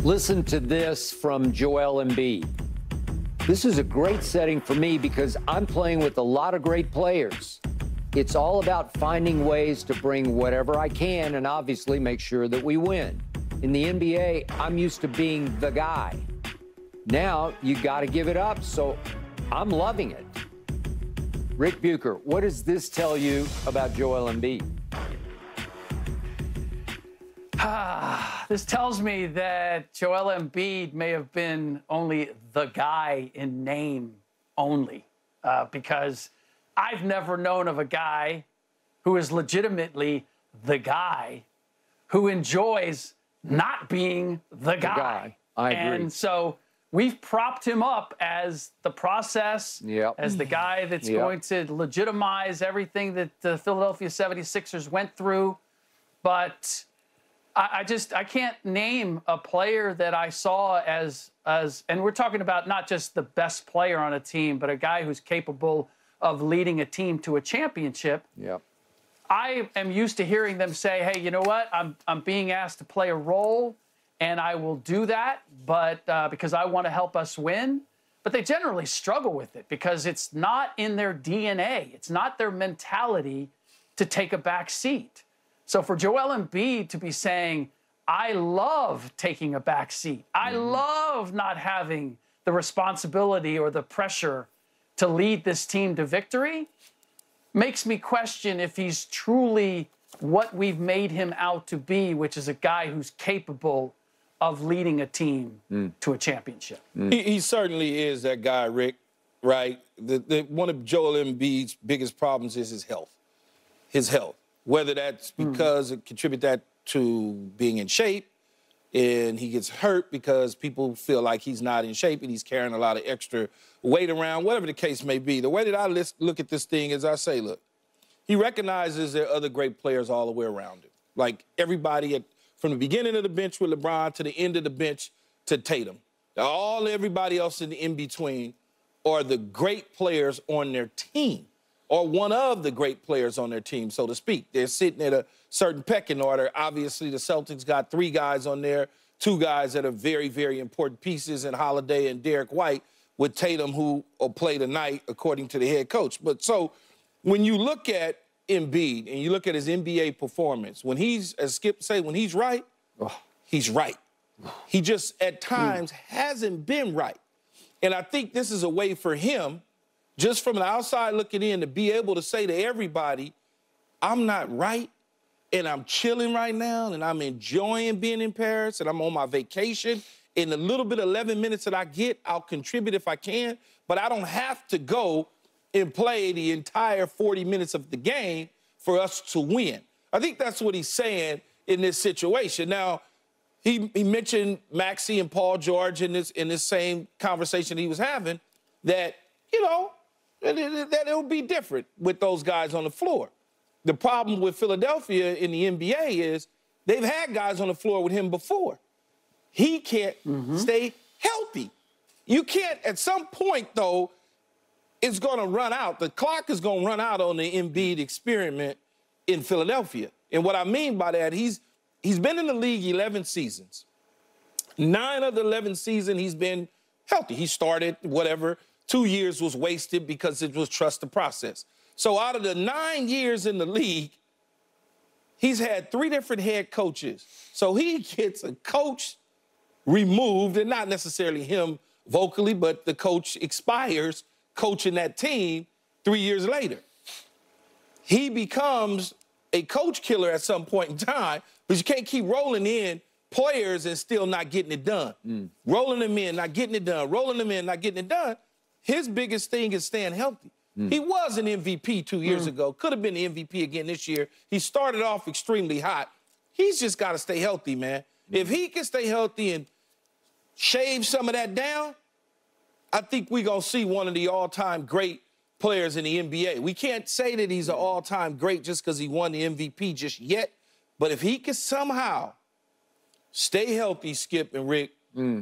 Listen to this from Joel Embiid. This is a great setting for me because I'm playing with a lot of great players. It's all about finding ways to bring whatever I can and obviously make sure that we win. In the NBA, I'm used to being the guy. Now you got to give it up, so I'm loving it. Rick Bucher, what does this tell you about Joel Embiid? This tells me that Joel Embiid may have been only the guy in name only, because I've never known of a guy who is legitimately the guy who enjoys not being the guy. I agree. And so we've propped him up as the process, as the guy that's going to legitimize everything that the Philadelphia 76ers went through. But I can't name a player that I saw as, and we're talking about not just the best player on a team, but a guy who's capable of leading a team to a championship. I am used to hearing them say, hey, you know what? I'm being asked to play a role, and I will do that, but because I want to help us win. But they generally struggle with it because it's not in their DNA. It's not their mentality to take a back seat. So for Joel Embiid to be saying, I love taking a back seat, I love not having the responsibility or the pressure to lead this team to victory, makes me question if he's truly what we've made him out to be, which is a guy who's capable of leading a team to a championship. He certainly is that guy, Rick, right? One of Joel Embiid's biggest problems is his health. His health. Whether that's because it contributes that to being in shape, and he gets hurt because people feel like he's not in shape and he's carrying a lot of extra weight around, whatever the case may be. The way that I look at this thing is I say, look, he recognizes there are other great players all the way around him. Like everybody from the beginning of the bench with LeBron to the end of the bench to Tatum. Everybody else in between are the great players on their team, or one of the great players on their team, so to speak. They're sitting at a certain pecking order. Obviously, the Celtics got 3 guys on there, 2 guys that are very, very important pieces in Holiday and Derek White, with Tatum, who will play tonight, according to the head coach. But so when you look at Embiid and you look at his NBA performance, when he's, as Skip say, when he's right, he's right. He just, at times, hasn't been right. And I think this is a way for him, just from the outside looking in, to be able to say to everybody, I'm not right, and I'm chilling right now, and I'm enjoying being in Paris, and I'm on my vacation. In the little bit of 11 minutes that I get, I'll contribute if I can, but I don't have to go and play the entire 40 minutes of the game for us to win. I think that's what he's saying in this situation. Now, he mentioned Maxey and Paul George in this same conversation he was having, that, you know, that it'll be different with those guys on the floor. The problem with Philadelphia in the NBA is they've had guys on the floor with him before. He can't stay healthy. You can't, at some point, though, it's going to run out. The clock is going to run out on the Embiid experiment in Philadelphia. And what I mean by that, he's been in the league 11 seasons. 9 of the 11 seasons, he's been healthy. He started, whatever, 2 years was wasted because it was trust the process. So out of the 9 years in the league, he's had 3 different head coaches. So he gets a coach removed, and not necessarily him vocally, but the coach expires coaching that team 3 years later. He becomes a coach killer at some point in time, but you can't keep rolling in players and still not getting it done. Rolling them in, not getting it done. Rolling them in, not getting it done. His biggest thing is staying healthy. He was an MVP 2 years ago. Could have been the MVP again this year. He started off extremely hot. He's just got to stay healthy, man. If he can stay healthy and shave some of that down, I think we're going to see one of the all-time great players in the NBA. We can't say that he's an all-time great just because he won the MVP just yet. But if he can somehow stay healthy, Skip and Rick,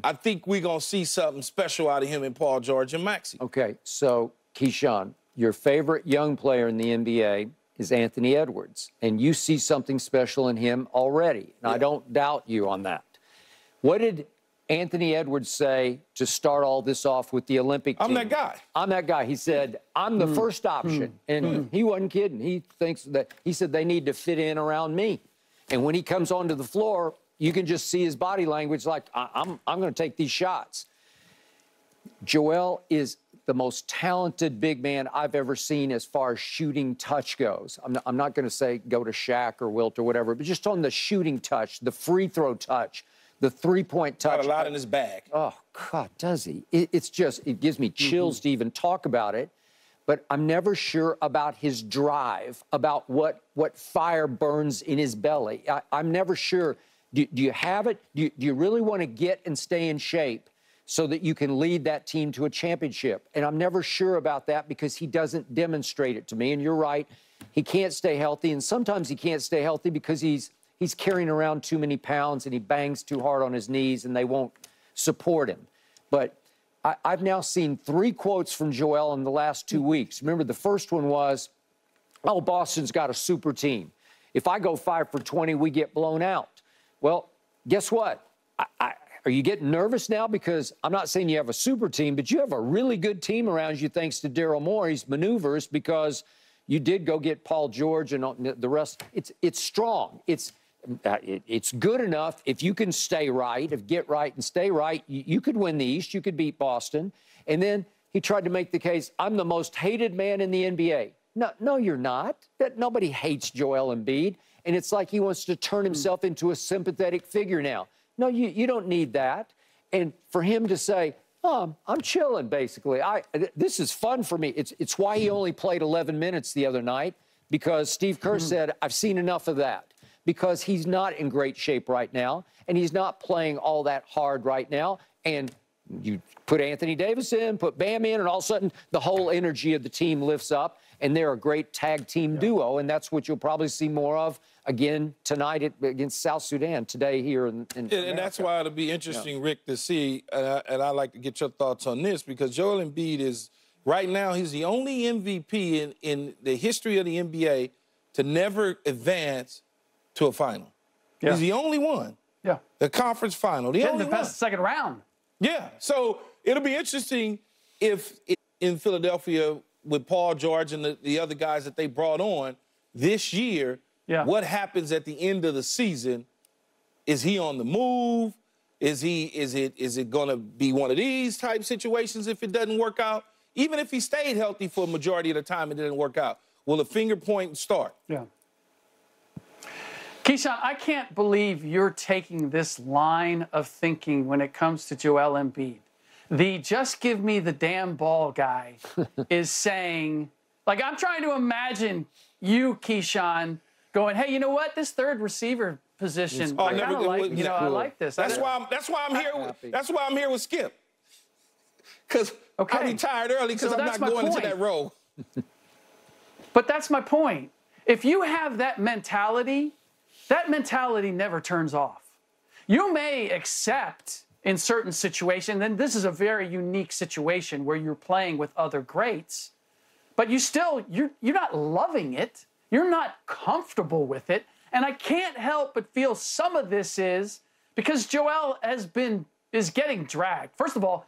I think we're going to see something special out of him and Paul George and Maxey. Okay, so, Keyshawn, your favorite young player in the NBA is Anthony Edwards, and you see something special in him already, and I don't doubt you on that. What did Anthony Edwards say to start all this off with the Olympic team? I'm that guy. I'm that guy. He said, I'm the first option. And he wasn't kidding. He thinks that, he said they need to fit in around me. And when he comes onto the floor, you can just see his body language like, I'm going to take these shots. Joel is the most talented big man I've ever seen as far as shooting touch goes. I'm not going to say go to Shaq or Wilt or whatever, but just on the shooting touch, the free throw touch, the three-point touch. Got a lot in his bag. Oh, God, does he? It's just, it gives me chills to even talk about it. But I'm never sure about his drive, about what fire burns in his belly. I'm never sure. Do you have it? Do you really want to get and stay in shape so that you can lead that team to a championship? And I'm never sure about that because he doesn't demonstrate it to me. And you're right, he can't stay healthy. And sometimes he can't stay healthy because he's carrying around too many pounds and he bangs too hard on his knees and they won't support him. But I've now seen 3 quotes from Joel in the last 2 weeks. Remember, the first one was, oh, Boston's got a super team. If I go 5 for 20, we get blown out. Well, guess what? Are you getting nervous now? Because I'm not saying you have a super team, but you have a really good team around you thanks to Daryl Morey's maneuvers, because you did go get Paul George and the rest. It's strong. It's good enough if you can stay right, if get right and stay right. You could win the East. You could beat Boston. And then he tried to make the case, I'm the most hated man in the NBA. No, you're not. Nobody hates Joel Embiid. And it's like he wants to turn himself into a sympathetic figure now. No, you don't need that. And for him to say, oh, I'm chilling, basically. This is fun for me. It's why he only played 11 minutes the other night, because Steve Kerr said, I've seen enough of that. Because he's not in great shape right now, and he's not playing all that hard right now. And you put Anthony Davis in, put Bam in, and all of a sudden the whole energy of the team lifts up, and they're a great tag team duo, and that's what you'll probably see more of again tonight against South Sudan, today here in America. And that's why it'll be interesting, Rick, to see, and I'd like to get your thoughts on this, because Joel Embiid is, right now, he's the only MVP in the history of the NBA to never advance to a final. Yeah. He's the only one. Yeah. The conference final. The only one. The second round. Yeah. So it'll be interesting if in Philadelphia with Paul George and the other guys that they brought on this year, what happens at the end of the season? Is he on the move? Is it going to be one of these type situations if it doesn't work out? Even if he stayed healthy for a majority of the time, it didn't work out. Will the finger point start? Yeah. Keyshawn, I can't believe you're taking this line of thinking when it comes to Joel Embiid. The just give me the damn ball guy is saying, like, I'm trying to imagine you, Keyshawn, going, hey, you know what? This third receiver position, I kind of like, you know, I like this. That's why I'm here. That's why I'm here with Skip. Because I retired early because I'm not going into that role. But that's my point. If you have that mentality never turns off. You may accept in certain situations, and this is a very unique situation where you're playing with other greats, but you're not loving it. You're not comfortable with it. And I can't help but feel some of this is because Joel is getting dragged. First of all,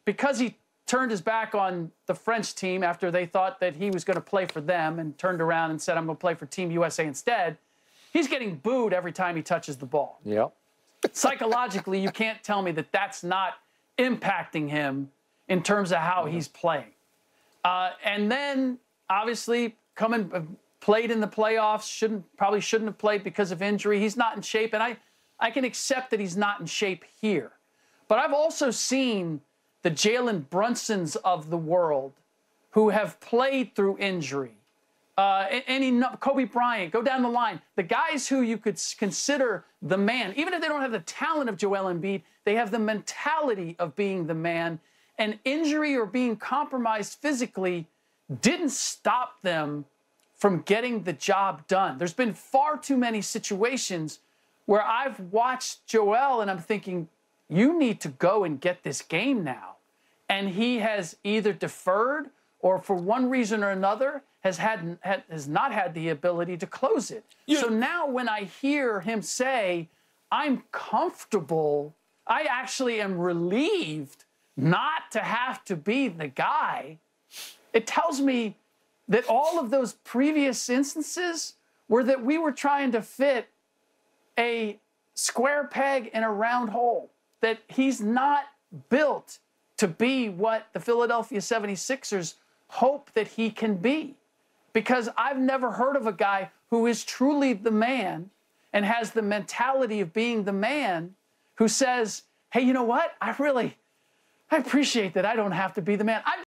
because he turned his back on the French team after they thought that he was going to play for them and turned around and said, I'm going to play for Team USA instead. He's getting booed every time he touches the ball. Yep. Psychologically, you can't tell me that that's not impacting him in terms of how he's playing. And then, obviously, played in the playoffs, probably shouldn't have played because of injury. He's not in shape, and I can accept that he's not in shape here. But I've also seen the Jalen Brunsons of the world who have played through injury. Kobe Bryant, go down the line. The guys who you could consider the man, even if they don't have the talent of Joel Embiid, they have the mentality of being the man. And injury or being compromised physically didn't stop them from getting the job done. There's been far too many situations where I've watched Joel and I'm thinking, you need to go and get this game now. And he has either deferred or for one reason or another has not had the ability to close it. So now when I hear him say, I'm comfortable, I actually am relieved not to have to be the guy. It tells me that all of those previous instances were that we were trying to fit a square peg in a round hole, that he's not built to be what the Philadelphia 76ers hope that he can be. Because I've never heard of a guy who is truly the man and has the mentality of being the man who says, hey, you know what? I appreciate that I don't have to be the man.